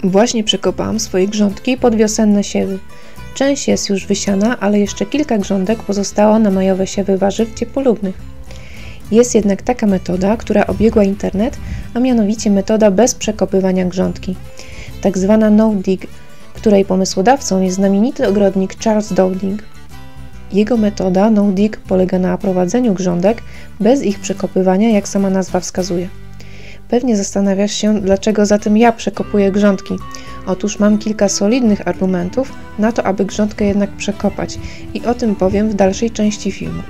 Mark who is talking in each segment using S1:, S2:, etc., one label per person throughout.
S1: Właśnie przekopałam swoje grządki pod wiosenne siewy. Część jest już wysiana, ale jeszcze kilka grządek pozostało na majowe siewy warzyw ciepłolubnych. Jest jednak taka metoda, która obiegła internet, a mianowicie metoda bez przekopywania grządki, tak zwana no-dig, której pomysłodawcą jest znamienity ogrodnik Charles Dowding. Jego metoda no-dig polega na prowadzeniu grządek bez ich przekopywania, jak sama nazwa wskazuje. Pewnie zastanawiasz się, dlaczego zatem ja przekopuję grządki. Otóż mam kilka solidnych argumentów na to, aby grządkę jednak przekopać i o tym powiem w dalszej części filmu.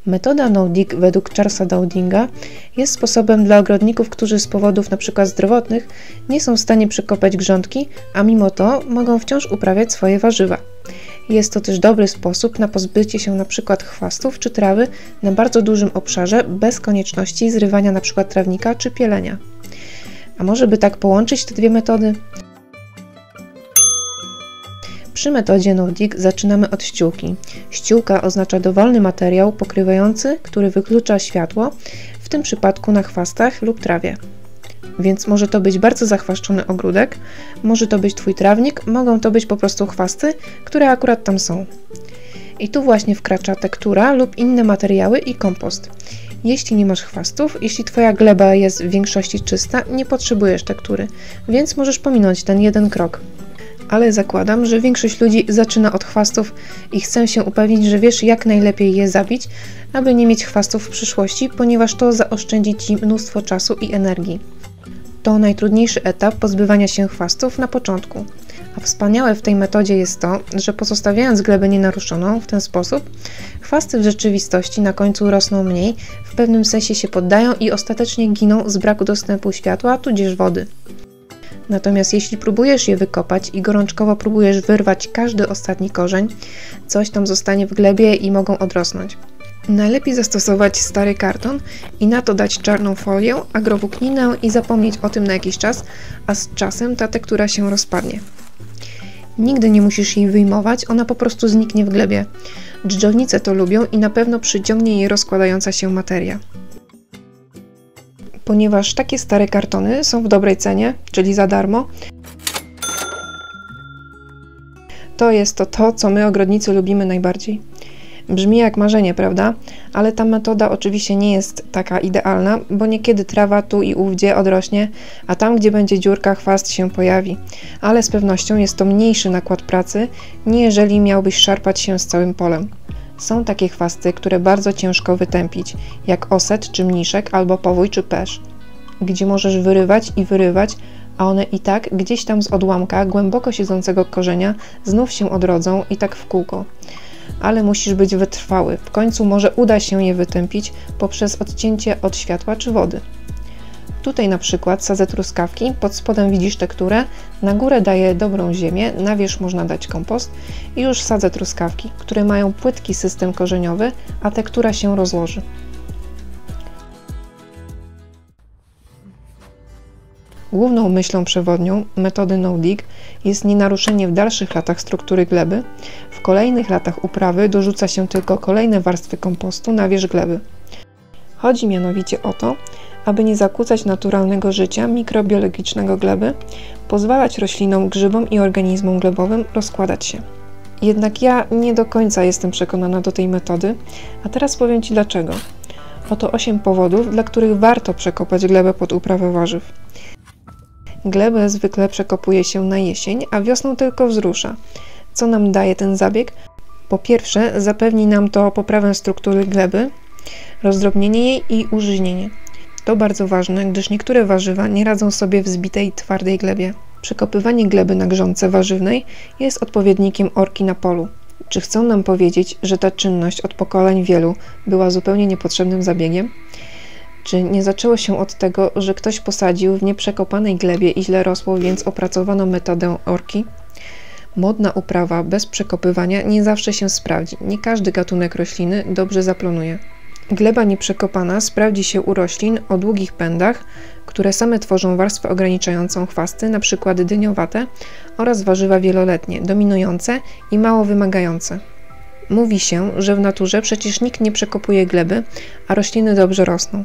S1: Metoda no-dig według Charlesa Dowdinga jest sposobem dla ogrodników, którzy z powodów np. zdrowotnych nie są w stanie przekopać grządki, a mimo to mogą wciąż uprawiać swoje warzywa. Jest to też dobry sposób na pozbycie się np. chwastów czy trawy na bardzo dużym obszarze bez konieczności zrywania np. trawnika czy pielenia. A może by tak połączyć te dwie metody? Przy metodzie no-dig zaczynamy od ściółki. Ściółka oznacza dowolny materiał pokrywający, który wyklucza światło, w tym przypadku na chwastach lub trawie. Więc może to być bardzo zachwaszczony ogródek, może to być Twój trawnik, mogą to być po prostu chwasty, które akurat tam są. I tu właśnie wkracza tektura lub inne materiały i kompost. Jeśli nie masz chwastów, jeśli Twoja gleba jest w większości czysta, nie potrzebujesz tektury, więc możesz pominąć ten jeden krok. Ale zakładam, że większość ludzi zaczyna od chwastów i chcę się upewnić, że wiesz, jak najlepiej je zabić, aby nie mieć chwastów w przyszłości, ponieważ to zaoszczędzi Ci mnóstwo czasu i energii. To najtrudniejszy etap pozbywania się chwastów na początku. A wspaniałe w tej metodzie jest to, że pozostawiając glebę nienaruszoną w ten sposób, chwasty w rzeczywistości na końcu rosną mniej, w pewnym sensie się poddają i ostatecznie giną z braku dostępu światła, tudzież wody. Natomiast jeśli próbujesz je wykopać i gorączkowo próbujesz wyrwać każdy ostatni korzeń, coś tam zostanie w glebie i mogą odrosnąć. Najlepiej zastosować stary karton i na to dać czarną folię, agrowłókninę i zapomnieć o tym na jakiś czas, a z czasem ta tektura się rozpadnie. Nigdy nie musisz jej wyjmować, ona po prostu zniknie w glebie. Dżdżownice to lubią i na pewno przyciągnie jej rozkładająca się materia. Ponieważ takie stare kartony są w dobrej cenie, czyli za darmo, to jest to, co my ogrodnicy lubimy najbardziej. Brzmi jak marzenie, prawda? Ale ta metoda oczywiście nie jest taka idealna, bo niekiedy trawa tu i ówdzie odrośnie, a tam, gdzie będzie dziurka, chwast się pojawi. Ale z pewnością jest to mniejszy nakład pracy, nie jeżeli miałbyś szarpać się z całym polem. Są takie chwasty, które bardzo ciężko wytępić, jak oset czy mniszek albo powój czy pesz, gdzie możesz wyrywać i wyrywać, a one i tak gdzieś tam z odłamka głęboko siedzącego korzenia znów się odrodzą i tak w kółko. Ale musisz być wytrwały, w końcu może uda się je wytępić poprzez odcięcie od światła czy wody. Tutaj na przykład sadzę truskawki, pod spodem widzisz tekturę, na górę daję dobrą ziemię, na wierzch można dać kompost i już sadzę truskawki, które mają płytki system korzeniowy, a tektura się rozłoży. Główną myślą przewodnią metody no-dig jest nienaruszenie w dalszych latach struktury gleby. W kolejnych latach uprawy dorzuca się tylko kolejne warstwy kompostu na wierzch gleby. Chodzi mianowicie o to, aby nie zakłócać naturalnego życia mikrobiologicznego gleby, pozwalać roślinom, grzybom i organizmom glebowym rozkładać się. Jednak ja nie do końca jestem przekonana do tej metody, a teraz powiem Ci dlaczego. Oto 8 powodów, dla których warto przekopać glebę pod uprawę warzyw. Glebę zwykle przekopuje się na jesień, a wiosną tylko wzrusza. Co nam daje ten zabieg? Po pierwsze, zapewni nam to poprawę struktury gleby, rozdrobnienie jej i użyźnienie. To bardzo ważne, gdyż niektóre warzywa nie radzą sobie w zbitej, twardej glebie. Przekopywanie gleby na grządce warzywnej jest odpowiednikiem orki na polu. Czy chcą nam powiedzieć, że ta czynność od pokoleń wielu była zupełnie niepotrzebnym zabiegiem? Czy nie zaczęło się od tego, że ktoś posadził w nieprzekopanej glebie i źle rosło, więc opracowano metodę orki? Modna uprawa bez przekopywania nie zawsze się sprawdzi. Nie każdy gatunek rośliny dobrze zaplonuje. Gleba nieprzekopana sprawdzi się u roślin o długich pędach, które same tworzą warstwę ograniczającą chwasty, np. dyniowate, oraz warzywa wieloletnie, dominujące i mało wymagające. Mówi się, że w naturze przecież nikt nie przekopuje gleby, a rośliny dobrze rosną.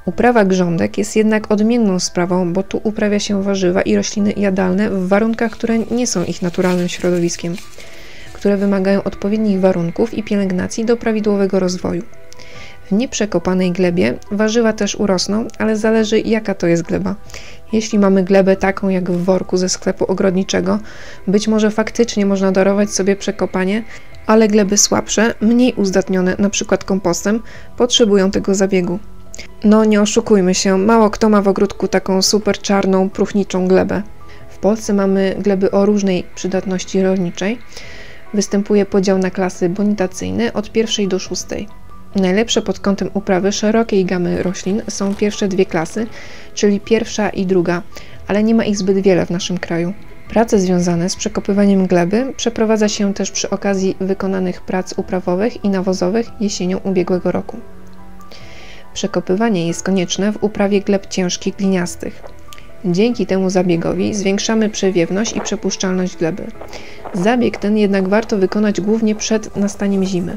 S1: Uprawa grządek jest jednak odmienną sprawą, bo tu uprawia się warzywa i rośliny jadalne w warunkach, które nie są ich naturalnym środowiskiem, które wymagają odpowiednich warunków i pielęgnacji do prawidłowego rozwoju. W nieprzekopanej glebie warzywa też urosną, ale zależy, jaka to jest gleba. Jeśli mamy glebę taką jak w worku ze sklepu ogrodniczego, być może faktycznie można darować sobie przekopanie, ale gleby słabsze, mniej uzdatnione np. kompostem, potrzebują tego zabiegu. No nie oszukujmy się, mało kto ma w ogródku taką super czarną, próchniczą glebę. W Polsce mamy gleby o różnej przydatności rolniczej. Występuje podział na klasy bonitacyjne od 1 do 6. Najlepsze pod kątem uprawy szerokiej gamy roślin są pierwsze 2 klasy, czyli 1. i 2, ale nie ma ich zbyt wiele w naszym kraju. Prace związane z przekopywaniem gleby przeprowadza się też przy okazji wykonanych prac uprawowych i nawozowych jesienią ubiegłego roku. Przekopywanie jest konieczne w uprawie gleb ciężkich, gliniastych. Dzięki temu zabiegowi zwiększamy przewiewność i przepuszczalność gleby. Zabieg ten jednak warto wykonać głównie przed nastaniem zimy,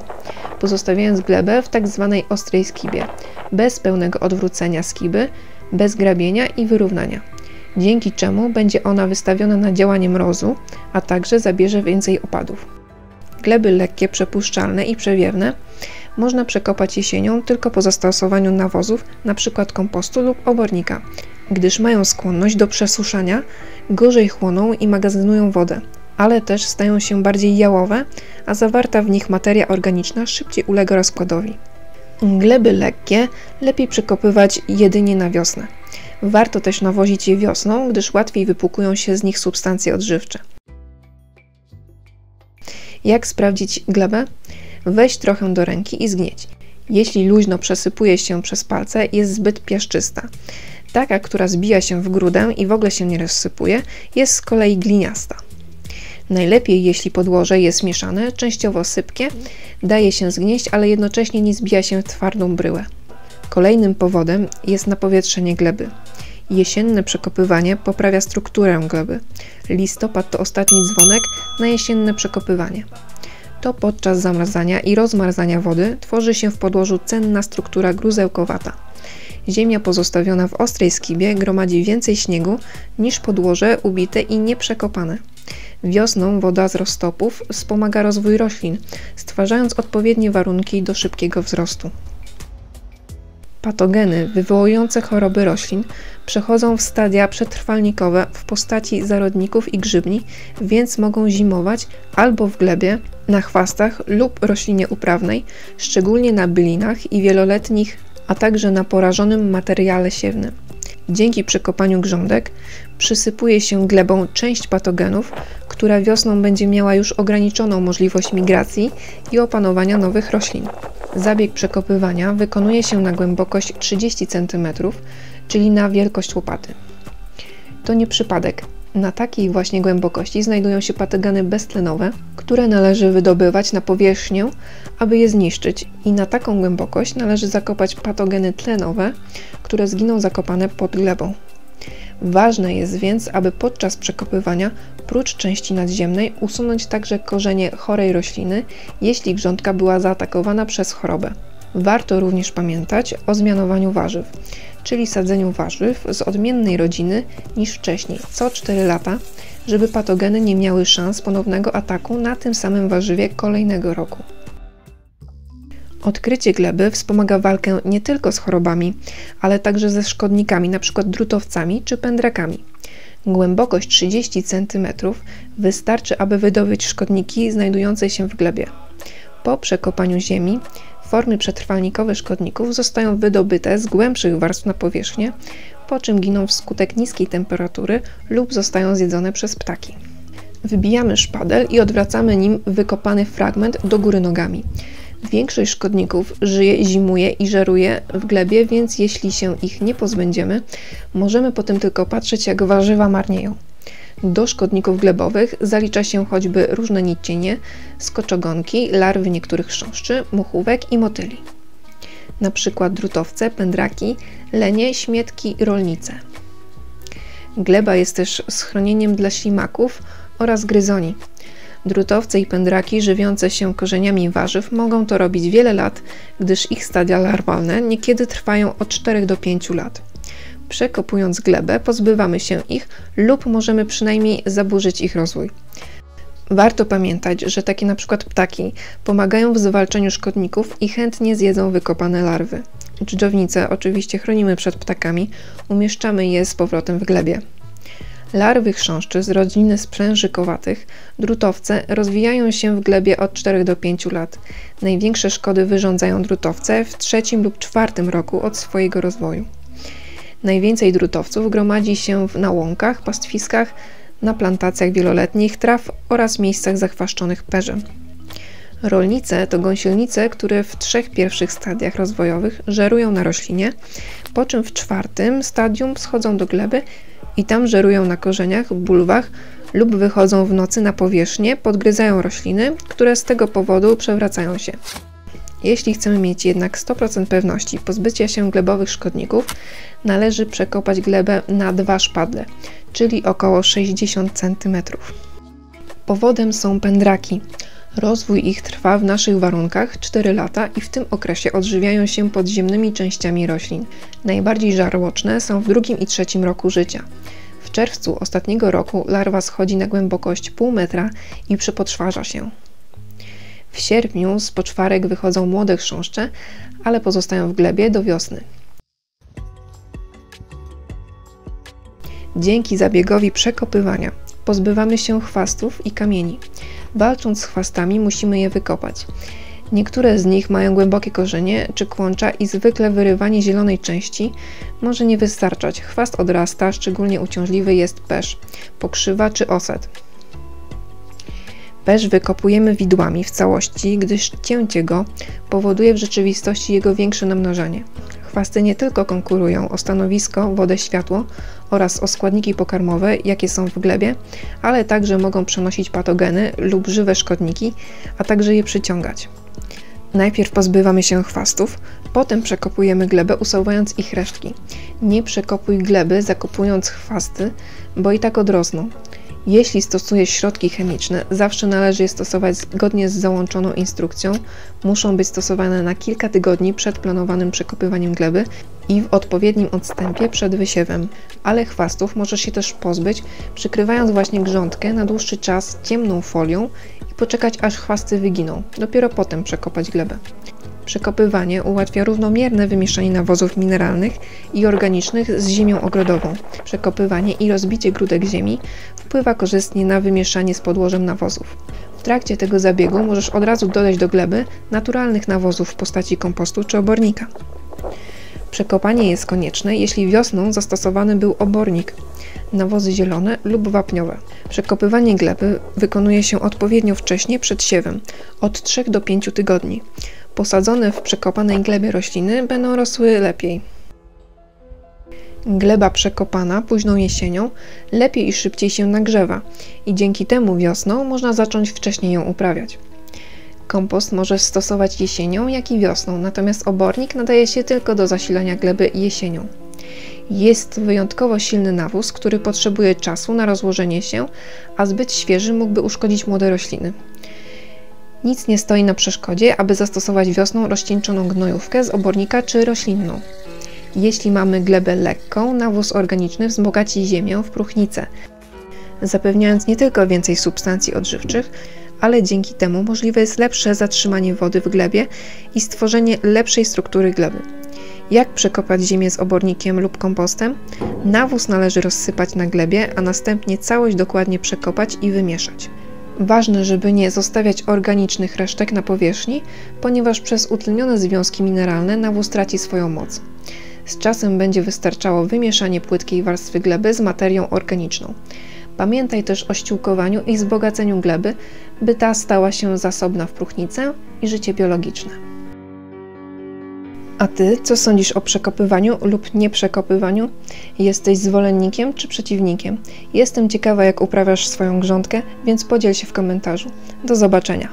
S1: pozostawiając glebę w tak zwanej ostrej skibie, bez pełnego odwrócenia skiby, bez grabienia i wyrównania, dzięki czemu będzie ona wystawiona na działanie mrozu, a także zabierze więcej opadów. Gleby lekkie, przepuszczalne i przewiewne można przekopać jesienią tylko po zastosowaniu nawozów, np. kompostu lub obornika, gdyż mają skłonność do przesuszania, gorzej chłoną i magazynują wodę, ale też stają się bardziej jałowe, a zawarta w nich materia organiczna szybciej ulega rozkładowi. Gleby lekkie lepiej przekopywać jedynie na wiosnę. Warto też nawozić je wiosną, gdyż łatwiej wypłukują się z nich substancje odżywcze. Jak sprawdzić glebę? Weź trochę do ręki i zgnieć. Jeśli luźno przesypuje się przez palce, jest zbyt piaszczysta. Taka, która zbija się w grudę i w ogóle się nie rozsypuje, jest z kolei gliniasta. Najlepiej, jeśli podłoże jest mieszane, częściowo sypkie, daje się zgnieść, ale jednocześnie nie zbija się w twardą bryłę. Kolejnym powodem jest napowietrzenie gleby. Jesienne przekopywanie poprawia strukturę gleby. Listopad to ostatni dzwonek na jesienne przekopywanie. To podczas zamrażania i rozmarzania wody tworzy się w podłożu cenna struktura gruzełkowata. Ziemia pozostawiona w ostrej skibie gromadzi więcej śniegu niż podłoże ubite i nieprzekopane. Wiosną woda z roztopów wspomaga rozwój roślin, stwarzając odpowiednie warunki do szybkiego wzrostu. Patogeny wywołujące choroby roślin przechodzą w stadia przetrwalnikowe w postaci zarodników i grzybni, więc mogą zimować albo w glebie, na chwastach lub roślinie uprawnej, szczególnie na bylinach i wieloletnich, a także na porażonym materiale siewnym. Dzięki przekopaniu grządek przysypuje się glebą część patogenów, która wiosną będzie miała już ograniczoną możliwość migracji i opanowania nowych roślin. Zabieg przekopywania wykonuje się na głębokość 30 cm, czyli na wielkość łopaty. To nie przypadek. Na takiej właśnie głębokości znajdują się patogeny beztlenowe, które należy wydobywać na powierzchnię, aby je zniszczyć, i na taką głębokość należy zakopać patogeny tlenowe, które zginą zakopane pod glebą. Ważne jest więc, aby podczas przekopywania prócz części nadziemnej usunąć także korzenie chorej rośliny, jeśli grządka była zaatakowana przez chorobę. Warto również pamiętać o zmianowaniu warzyw, czyli sadzeniu warzyw z odmiennej rodziny niż wcześniej, co 4 lata, żeby patogeny nie miały szans ponownego ataku na tym samym warzywie kolejnego roku. Odkrycie gleby wspomaga walkę nie tylko z chorobami, ale także ze szkodnikami, np. drutowcami czy pędrakami. Głębokość 30 cm wystarczy, aby wydobyć szkodniki znajdujące się w glebie. Po przekopaniu ziemi formy przetrwalnikowe szkodników zostają wydobyte z głębszych warstw na powierzchnię, po czym giną wskutek niskiej temperatury lub zostają zjedzone przez ptaki. Wybijamy szpadel i odwracamy nim wykopany fragment do góry nogami. Większość szkodników żyje, zimuje i żeruje w glebie, więc jeśli się ich nie pozbędziemy, możemy potem tylko patrzeć, jak warzywa marnieją. Do szkodników glebowych zalicza się choćby różne nicienie, skoczogonki, larwy niektórych chrząszczy, muchówek i motyli. Na przykład drutowce, pędraki, lenie, śmietki, rolnice. Gleba jest też schronieniem dla ślimaków oraz gryzoni. Drutowce i pędraki żywiące się korzeniami warzyw mogą to robić wiele lat, gdyż ich stadia larwalne niekiedy trwają od 4 do 5 lat. Przekopując glebę, pozbywamy się ich lub możemy przynajmniej zaburzyć ich rozwój. Warto pamiętać, że takie np. ptaki pomagają w zwalczaniu szkodników i chętnie zjedzą wykopane larwy. Dżdżownice oczywiście chronimy przed ptakami, umieszczamy je z powrotem w glebie. Larwy chrząszczy z rodziny sprężykowatych, drutowce, rozwijają się w glebie od 4 do 5 lat. Największe szkody wyrządzają drutowce w 3. lub 4. roku od swojego rozwoju. Najwięcej drutowców gromadzi się na łąkach, pastwiskach, na plantacjach wieloletnich traw oraz miejscach zachwaszczonych perzem. Rolnice to gąsielnice, które w 3 pierwszych stadiach rozwojowych żerują na roślinie, po czym w 4. stadium schodzą do gleby i tam żerują na korzeniach, bulwach lub wychodzą w nocy na powierzchnię, podgryzają rośliny, które z tego powodu przewracają się. Jeśli chcemy mieć jednak 100% pewności pozbycia się glebowych szkodników, należy przekopać glebę na 2 szpadle, czyli około 60 cm. Powodem są pędraki. Rozwój ich trwa w naszych warunkach 4 lata i w tym okresie odżywiają się podziemnymi częściami roślin. Najbardziej żarłoczne są w 2. i 3. roku życia. W czerwcu ostatniego roku larwa schodzi na głębokość pół metra i przepoczwarza się. W sierpniu z poczwarek wychodzą młode chrząszcze, ale pozostają w glebie do wiosny. Dzięki zabiegowi przekopywania pozbywamy się chwastów i kamieni. Walcząc z chwastami musimy je wykopać. Niektóre z nich mają głębokie korzenie czy kłącza i zwykle wyrywanie zielonej części może nie wystarczać. Chwast odrasta, szczególnie uciążliwy jest pesz, pokrzywa czy oset. Pesz wykopujemy widłami w całości, gdyż cięcie go powoduje w rzeczywistości jego większe namnożenie. Chwasty nie tylko konkurują o stanowisko, wodę, światło oraz o składniki pokarmowe, jakie są w glebie, ale także mogą przenosić patogeny lub żywe szkodniki, a także je przyciągać. Najpierw pozbywamy się chwastów, potem przekopujemy glebę, usuwając ich resztki. Nie przekopuj gleby, zakopując chwasty, bo i tak odrosną. Jeśli stosujesz środki chemiczne, zawsze należy je stosować zgodnie z załączoną instrukcją. Muszą być stosowane na kilka tygodni przed planowanym przekopywaniem gleby i w odpowiednim odstępie przed wysiewem. Ale chwastów możesz się też pozbyć, przykrywając właśnie grządkę na dłuższy czas ciemną folią i poczekać, aż chwasty wyginą. Dopiero potem przekopać glebę. Przekopywanie ułatwia równomierne wymieszanie nawozów mineralnych i organicznych z ziemią ogrodową. Przekopywanie i rozbicie grudek ziemi wpływa korzystnie na wymieszanie z podłożem nawozów. W trakcie tego zabiegu możesz od razu dodać do gleby naturalnych nawozów w postaci kompostu czy obornika. Przekopanie jest konieczne, jeśli wiosną zastosowany był obornik, nawozy zielone lub wapniowe. Przekopywanie gleby wykonuje się odpowiednio wcześnie przed siewem, od 3 do 5 tygodni. Posadzone w przekopanej glebie rośliny będą rosły lepiej. Gleba przekopana późną jesienią lepiej i szybciej się nagrzewa i dzięki temu wiosną można zacząć wcześniej ją uprawiać. Kompost możesz stosować jesienią, jak i wiosną, natomiast obornik nadaje się tylko do zasilania gleby jesienią. Jest to wyjątkowo silny nawóz, który potrzebuje czasu na rozłożenie się, a zbyt świeży mógłby uszkodzić młode rośliny. Nic nie stoi na przeszkodzie, aby zastosować wiosną rozcieńczoną gnojówkę z obornika czy roślinną. Jeśli mamy glebę lekką, nawóz organiczny wzbogaci ziemię w próchnicę, zapewniając nie tylko więcej substancji odżywczych, ale dzięki temu możliwe jest lepsze zatrzymanie wody w glebie i stworzenie lepszej struktury gleby. Jak przekopać ziemię z obornikiem lub kompostem? Nawóz należy rozsypać na glebie, a następnie całość dokładnie przekopać i wymieszać. Ważne, żeby nie zostawiać organicznych resztek na powierzchni, ponieważ przez utlenione związki mineralne nawóz traci swoją moc. Z czasem będzie wystarczało wymieszanie płytkiej warstwy gleby z materią organiczną. Pamiętaj też o ściółkowaniu i wzbogaceniu gleby, by ta stała się zasobna w próchnicę i życie biologiczne. A Ty, co sądzisz o przekopywaniu lub nieprzekopywaniu? Jesteś zwolennikiem czy przeciwnikiem? Jestem ciekawa, jak uprawiasz swoją grządkę, więc podziel się w komentarzu. Do zobaczenia!